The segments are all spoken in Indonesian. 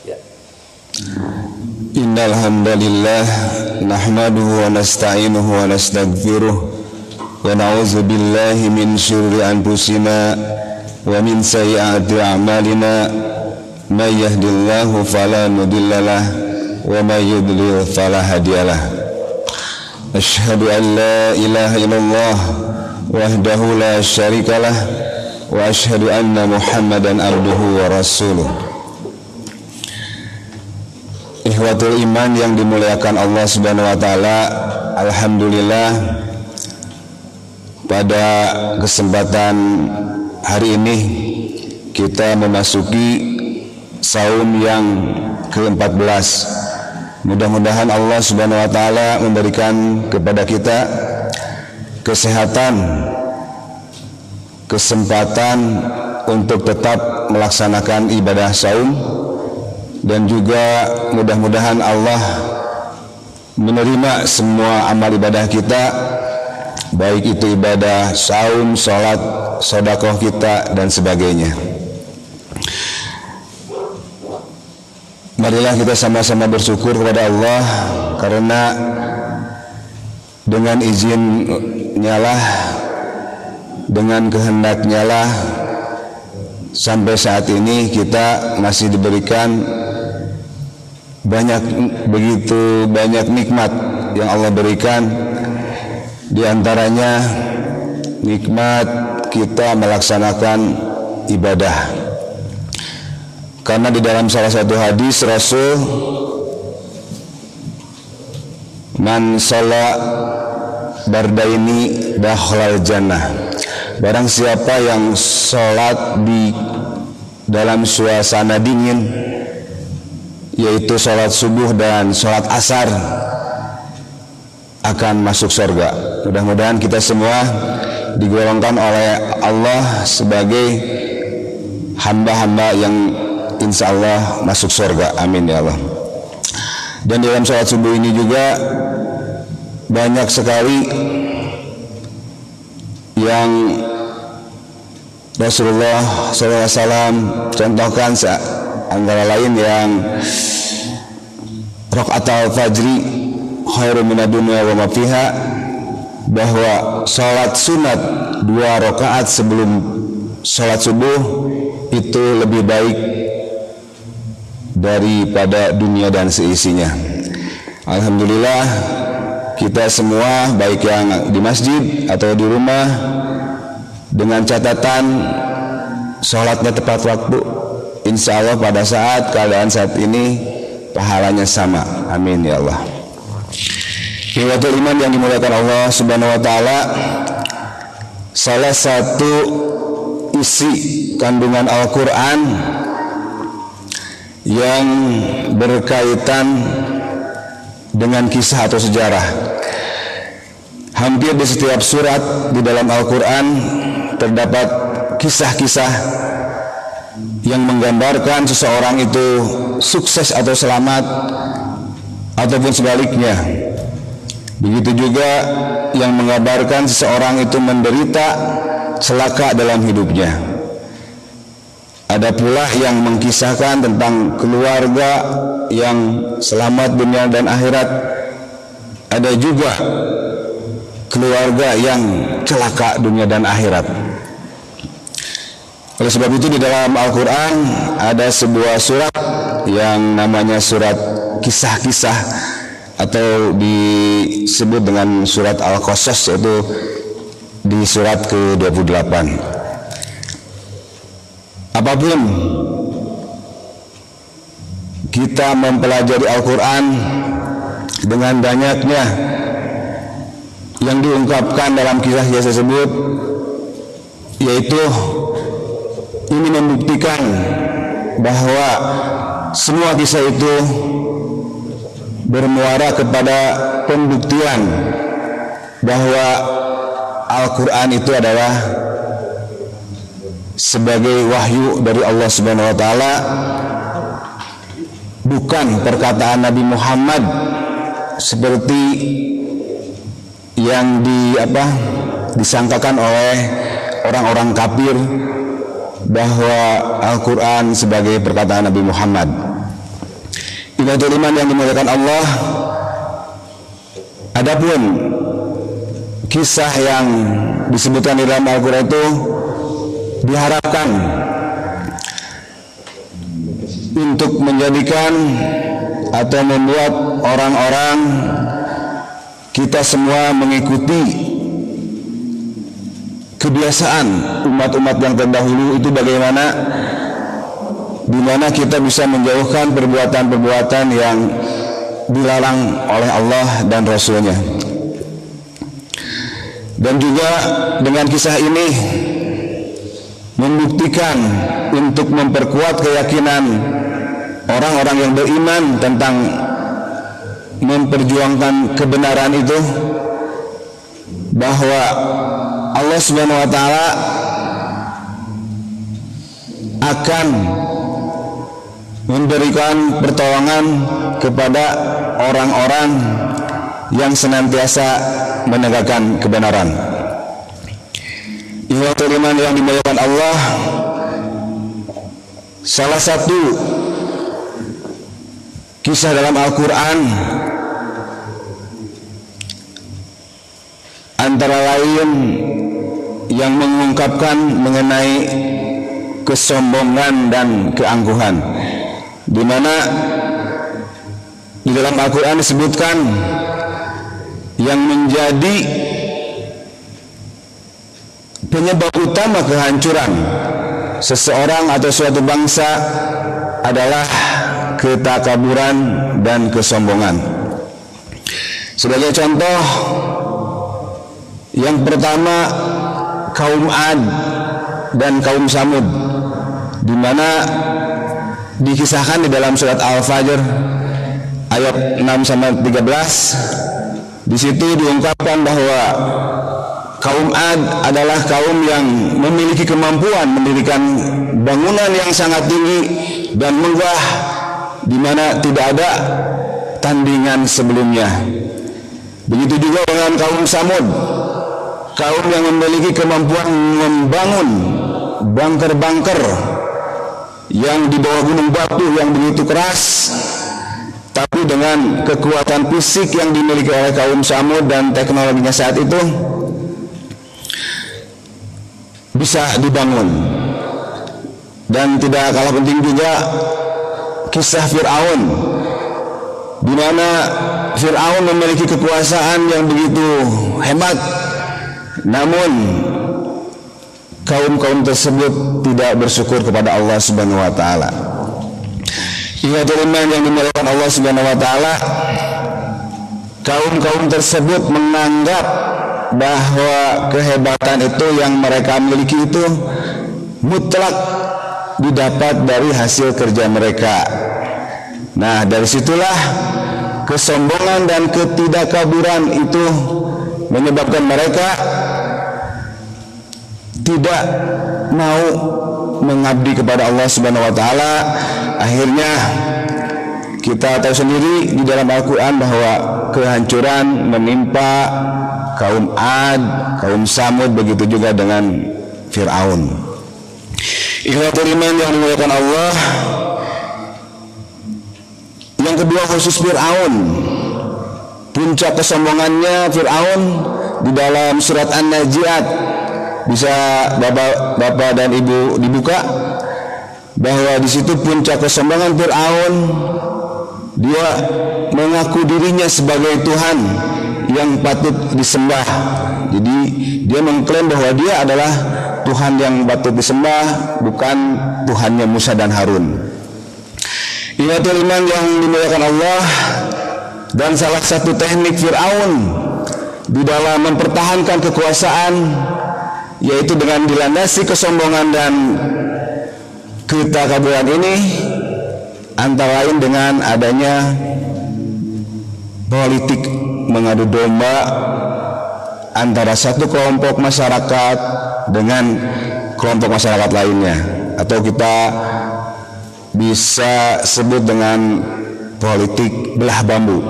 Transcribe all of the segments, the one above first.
Ya. Innal hamdalillah nahmaduhu wa nasta'inuhu wa nastaghfiruh wa na'udzu billahi min syururi anfusina wa min sayyiati a'malina may yahdihillahu fala mudhillalah wa may yudlil fala hadiyalah. Asyhadu an la ilaha illallah wahdahu la syarikalah wa asyhadu anna Muhammadan abduhu wa rasuluh. Ikhwatul iman yang dimuliakan Allah Subhanahu wa taala, alhamdulillah pada kesempatan hari ini kita memasuki saum yang ke-14. Mudah-mudahan Allah Subhanahu wa taala memberikan kepada kita kesehatan, kesempatan untuk tetap melaksanakan ibadah saum, dan juga mudah-mudahan Allah menerima semua amal ibadah kita, baik itu ibadah saum, sholat, sedekah kita dan sebagainya. Marilah kita sama-sama bersyukur kepada Allah, karena dengan izinnya lah, dengan kehendaknya lah, sampai saat ini kita masih diberikan begitu banyak nikmat yang Allah berikan. Di antaranya nikmat kita melaksanakan ibadah, karena di dalam salah satu hadis Rasul, man shalla bardaini dakhalal jannah, barang siapa yang sholat di dalam suasana dingin, yaitu sholat subuh dan sholat asar, akan masuk surga. Mudah-mudahan kita semua digolongkan oleh Allah sebagai hamba-hamba yang insya Allah masuk surga. Amin ya Allah. Dan dalam sholat subuh ini juga banyak sekali yang Rasulullah SAW contohkan, antara lain yang raqatul fajri khairum minad dunya wa ma fiha, bahwa sholat sunat 2 rakaat sebelum sholat subuh itu lebih baik daripada dunia dan seisinya. Alhamdulillah kita semua, baik yang di masjid atau di rumah, dengan catatan sholatnya tepat waktu, insya Allah pada saat keadaan saat ini pahalanya sama. Amin ya Allah. Ikhwatul iman yang dimuliakan Allah Subhanahu wa taala, salah satu isi kandungan Al-Qur'an yang berkaitan dengan kisah atau sejarah. Hampir di setiap surat di dalam Al-Qur'an terdapat kisah-kisah yang menggambarkan seseorang itu sukses atau selamat, ataupun sebaliknya. Begitu juga yang menggambarkan seseorang itu menderita, celaka dalam hidupnya. Ada pula yang mengkisahkan tentang keluarga yang selamat dunia dan akhirat. Ada juga keluarga yang celaka dunia dan akhirat. Oleh sebab itu di dalam Al-Quran ada sebuah surat yang namanya surat kisah-kisah, atau disebut dengan surat Al-Qasas, yaitu di surat ke-28. Apapun kita mempelajari Al-Quran, dengan banyaknya yang diungkapkan dalam kisah-kisah tersebut, yaitu ini membuktikan bahwa semua kisah itu bermuara kepada pembuktian bahwa Al-Quran itu adalah sebagai wahyu dari Allah Subhanahu wa taala, bukan perkataan Nabi Muhammad seperti yang disangkakan oleh orang-orang kafir bahwa Al-Quran sebagai perkataan Nabi Muhammad. Ibadul iman yang dimuliakan Allah, adapun kisah yang disebutkan di dalam Al-Quran itu diharapkan untuk menjadikan atau membuat orang-orang kita semua mengikuti kebiasaan umat-umat yang terdahulu itu bagaimana, di mana kita bisa menjauhkan perbuatan-perbuatan yang dilarang oleh Allah dan Rasul-Nya. Dan juga dengan kisah ini membuktikan untuk memperkuat keyakinan orang-orang yang beriman tentang memperjuangkan kebenaran itu, bahwa Allah Subhanahu wa taala akan memberikan pertolongan kepada orang-orang yang senantiasa menegakkan kebenaran. Ikhwatul iman yang dimuliakan Allah, salah satu kisah dalam Al-Quran antara lain yang mengungkapkan mengenai kesombongan dan keangkuhan, di mana di dalam Al-Quran disebutkan yang menjadi penyebab utama kehancuran seseorang atau suatu bangsa adalah ketakaburan dan kesombongan. Sebagai contoh, yang pertama kaum Ad dan kaum Samud, di mana dikisahkan di dalam surat Al-Fajr ayat 6 sampai 13. Di situ diungkapkan bahwa kaum Ad adalah kaum yang memiliki kemampuan mendirikan bangunan yang sangat tinggi dan megah, di mana tidak ada tandingan sebelumnya. Begitu juga dengan kaum Samud, kaum yang memiliki kemampuan membangun bunker-bunker yang di bawah gunung batu yang begitu keras, tapi dengan kekuatan fisik yang dimiliki oleh kaum Samud dan teknologinya saat itu bisa dibangun. Dan tidak kalah penting juga kisah Fir'aun, di mana Fir'aun memiliki kekuasaan yang begitu hebat, namun kaum-kaum tersebut tidak bersyukur kepada Allah Subhanahu wa taala. Ikhwatul iman yang dimuliakan Allah Subhanahu wa taala, kaum-kaum tersebut menganggap bahwa kehebatan itu yang mereka miliki itu mutlak didapat dari hasil kerja mereka. Nah, dari situlah kesombongan dan ketidakkaburan itu menyebabkan mereka tidak mau mengabdi kepada Allah Subhanahu wa taala. Akhirnya kita tahu sendiri di dalam Al-Quran bahwa kehancuran menimpa kaum Ad, kaum Samud, begitu juga dengan Fir'aun. Ikhwatul iman yang dimuliakan Allah, yang kedua khusus Fir'aun. Puncak kesombongannya Fir'aun di dalam surat An-Nazi'at, bisa bapak dan ibu dibuka, bahwa di situ puncak kesombongan Fir'aun, dia mengaku dirinya sebagai Tuhan yang patut disembah. Jadi dia mengklaim bahwa dia adalah Tuhan yang patut disembah, bukan Tuhannya Musa dan Harun. Ikhwatul iman yang dimuliakan Allah, dan salah satu teknik Fir'aun di dalam mempertahankan kekuasaan yaitu dengan dilandasi kesombongan dan ketakaburan ini, antara lain dengan adanya politik mengadu domba antara satu kelompok masyarakat dengan kelompok masyarakat lainnya, atau kita bisa sebut dengan politik belah bambu,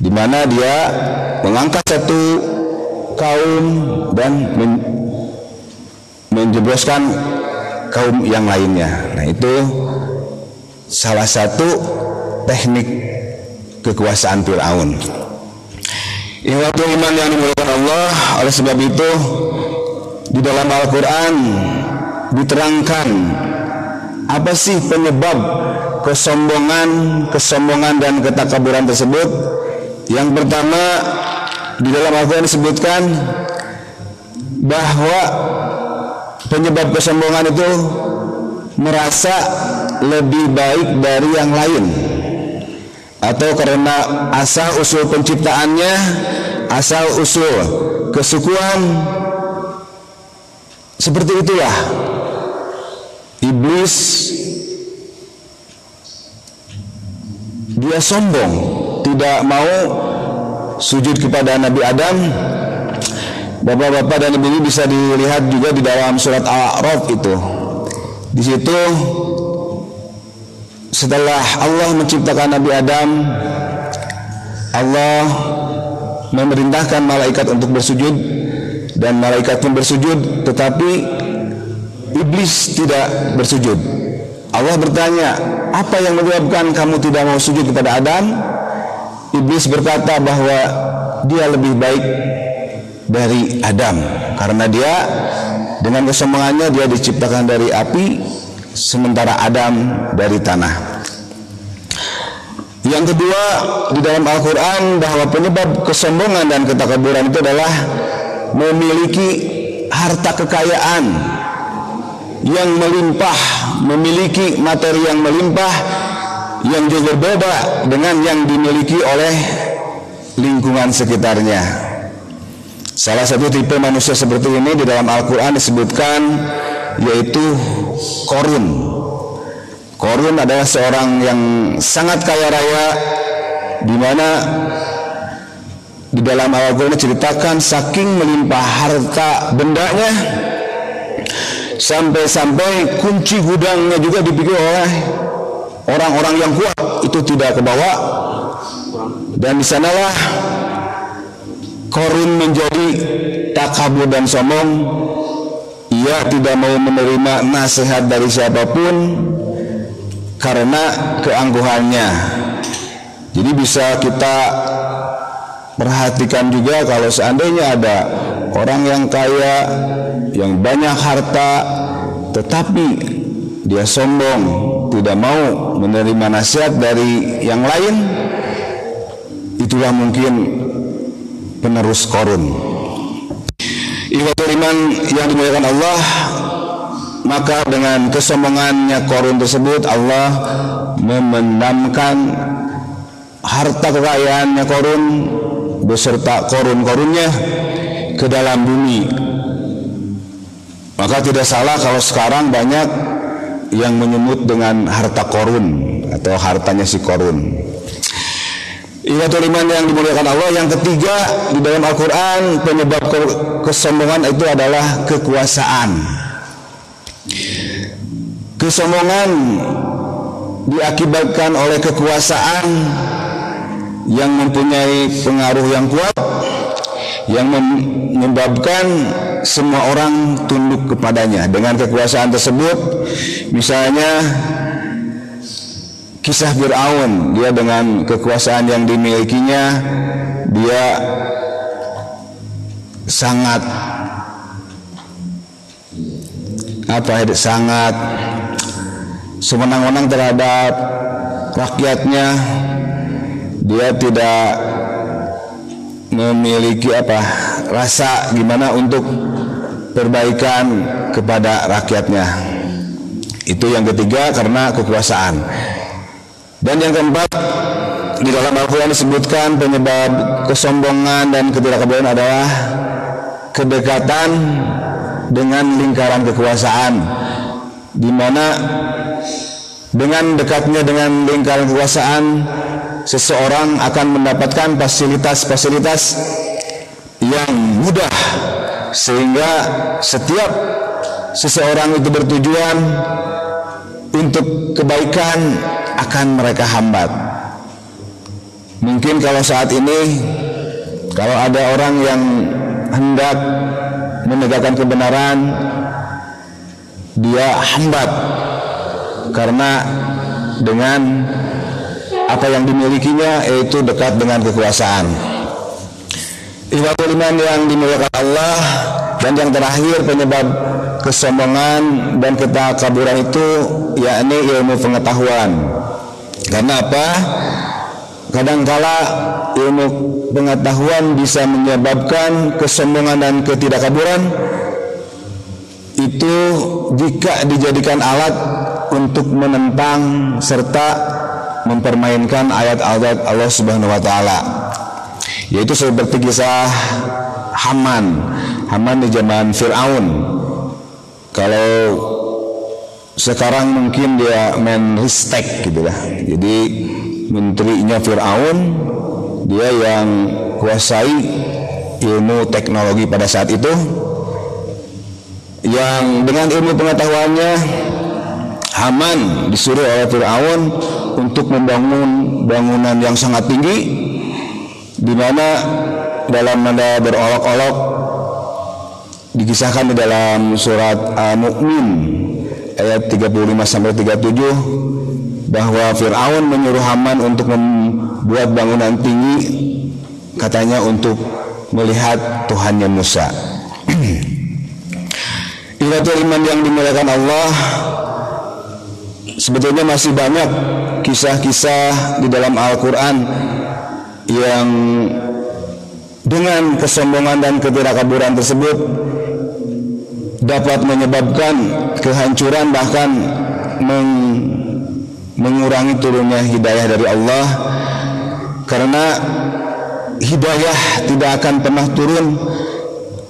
di mana dia mengangkat satu kaum dan menjebloskan kaum yang lainnya. Nah, itu salah satu teknik kekuasaan Fir'aun. Ikhwatul iman yang dimuliakan Allah, oleh sebab itu di dalam Al-Quran diterangkan apa sih penyebab kesombongan dan ketakaburan tersebut. Yang pertama, di dalam Al-Quran disebutkan bahwa penyebab kesombongan itu merasa lebih baik dari yang lain, atau karena asal usul penciptaannya, asal usul kesukuan. Seperti itulah iblis, dia sombong, tidak mau sujud kepada Nabi Adam. Bapak-bapak dan ibu bisa dilihat juga di dalam surat Al-A'raf itu. Di situ setelah Allah menciptakan Nabi Adam, Allah memerintahkan malaikat untuk bersujud, dan malaikat pun bersujud, tetapi iblis tidak bersujud. Allah bertanya, apa yang menyebabkan kamu tidak mau sujud kepada Adam? Iblis berkata bahwa dia lebih baik dari Adam, karena dia dengan kesombongannya dia diciptakan dari api, sementara Adam dari tanah. Yang kedua, di dalam Al-Quran bahwa penyebab kesombongan dan ketakaburan itu adalah memiliki harta kekayaan yang melimpah, memiliki materi yang melimpah, yang juga berbeda dengan yang dimiliki oleh lingkungan sekitarnya. Salah satu tipe manusia seperti ini di dalam Al-Quran disebutkan, yaitu Korun. Korun adalah seorang yang sangat kaya raya, di mana di dalam Al-Quran diceritakan saking melimpah harta bendanya, sampai-sampai kunci gudangnya juga dipikir oleh orang-orang yang kuat, itu tidak kebawa. Dan di sanalah Korun menjadi takabur dan sombong. Ia tidak mau menerima nasihat dari siapapun karena keangkuhannya. Jadi bisa kita perhatikan juga, kalau seandainya ada orang yang kaya, yang banyak harta, tetapi dia sombong, tidak mau menerima nasihat dari yang lain, itulah mungkin penerus Korun. Ikhwatul iman yang dimuliakan Allah, maka dengan kesombongannya Korun tersebut, Allah memendamkan harta kekayaannya Korun beserta korun-korunnya ke dalam bumi. Maka tidak salah kalau sekarang banyak yang menyebut dengan harta Korun atau hartanya si Korun. Ikhwatul iman yang dimuliakan Allah, yang ketiga di dalam Al-Quran penyebab kesombongan itu adalah kekuasaan. Kesombongan diakibatkan oleh kekuasaan yang mempunyai pengaruh yang kuat, yang menyebabkan semua orang tunduk kepadanya. Dengan kekuasaan tersebut, misalnya kisah Fir'aun, dia dengan kekuasaan yang dimilikinya, dia sangat semenang-menang terhadap rakyatnya. Dia tidak memiliki rasa gimana untuk perbaikan kepada rakyatnya. Itu yang ketiga, karena kekuasaan. Dan yang keempat, di dalam Al-Quran disebutkan penyebab kesombongan dan ketidakkaburan adalah kedekatan dengan lingkaran kekuasaan, di mana dengan dekatnya dengan lingkaran kekuasaan, seseorang akan mendapatkan fasilitas-fasilitas yang mudah, sehingga setiap seseorang itu bertujuan untuk kebaikan akan mereka hambat. Mungkin kalau saat ini, kalau ada orang yang hendak menegakkan kebenaran, dia hambat, karena dengan apa yang dimilikinya, yaitu dekat dengan kekuasaan. Ikhwatul iman yang dimuliakan Allah, dan yang terakhir penyebab kesombongan dan ketakaburan itu yakni ilmu pengetahuan. Karena apa? Kadangkala ilmu pengetahuan bisa menyebabkan kesombongan dan ketidakkaburan itu jika dijadikan alat untuk menentang serta mempermainkan ayat-ayat Allah Subhanahu wa taala. Yaitu seperti kisah Haman di zaman Fir'aun. Kalau sekarang mungkin dia main ristek gitu lah. Jadi menterinya Fir'aun, dia yang kuasai ilmu teknologi pada saat itu, yang dengan ilmu pengetahuannya Haman disuruh oleh Fir'aun untuk membangun bangunan yang sangat tinggi, di mana dalam nada berolok-olok dikisahkan di dalam surat Al-Mu'min ayat 35-37 bahwa Fir'aun menyuruh Haman untuk membuat bangunan tinggi, katanya untuk melihat Tuhannya Musa. Ikhwatul iman yang dimuliakan Allah, sebetulnya masih banyak kisah-kisah di dalam Al-Quran yang dengan kesombongan dan ketidakkaburan tersebut dapat menyebabkan kehancuran, bahkan mengurangi turunnya hidayah dari Allah. Karena hidayah tidak akan pernah turun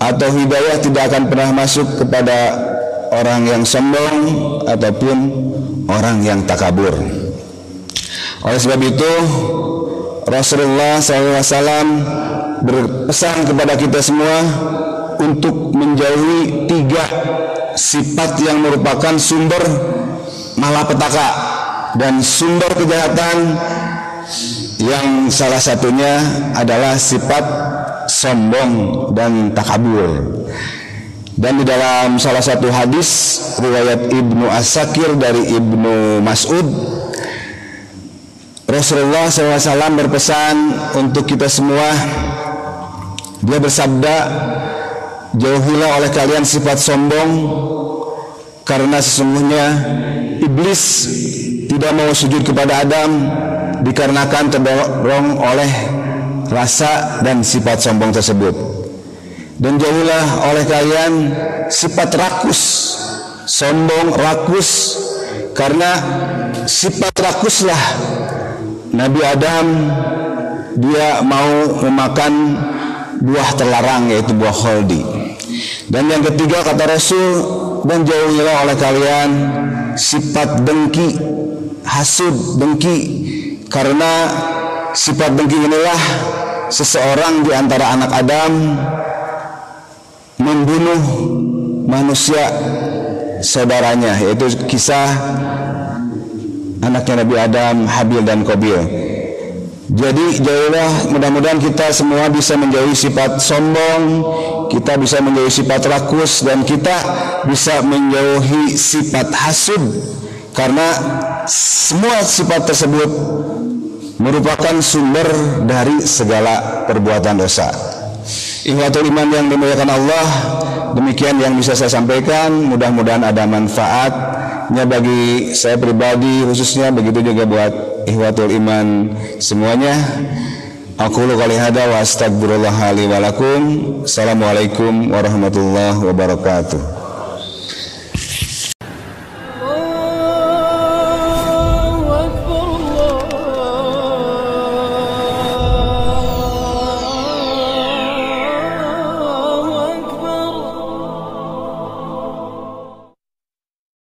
atau hidayah tidak akan pernah masuk kepada orang yang sombong ataupun orang yang takabur. Oleh sebab itu Rasulullah SAW berpesan kepada kita semua untuk menjauhi 3 sifat yang merupakan sumber malapetaka dan sumber kejahatan, yang salah satunya adalah sifat sombong dan takabur. Dan di dalam salah satu hadis riwayat Ibnu As-Sakir dari Ibnu Mas'ud, Rasulullah SAW berpesan untuk kita semua. Dia bersabda, jauhilah oleh kalian sifat sombong, karena sesungguhnya iblis tidak mau sujud kepada Adam dikarenakan terdorong oleh rasa dan sifat sombong tersebut. Dan jauhilah oleh kalian sifat rakus, sombong, rakus, karena sifat rakuslah Nabi Adam dia mau memakan buah terlarang, yaitu buah kholdi. Dan yang ketiga kata Rasul, dan jauhilah oleh kalian sifat dengki, hasud, dengki, karena sifat dengki inilah seseorang di antara anak Adam membunuh manusia saudaranya, yaitu kisah anaknya Nabi Adam, Habil dan Qabil. Jadi jauhilah, mudah-mudahan kita semua bisa menjauhi sifat sombong, kita bisa menjauhi sifat rakus, dan kita bisa menjauhi sifat hasud, karena semua sifat tersebut merupakan sumber dari segala perbuatan dosa. Ikhwatul iman yang dimuliakan Allah, demikian yang bisa saya sampaikan. Mudah-mudahan ada manfaatnya bagi saya pribadi khususnya, begitu juga buat ikhwatul iman semuanya. Aqulu qouli hadza wa astaghfirullah li wa lakum. Assalamualaikum warahmatullahi wabarakatuh.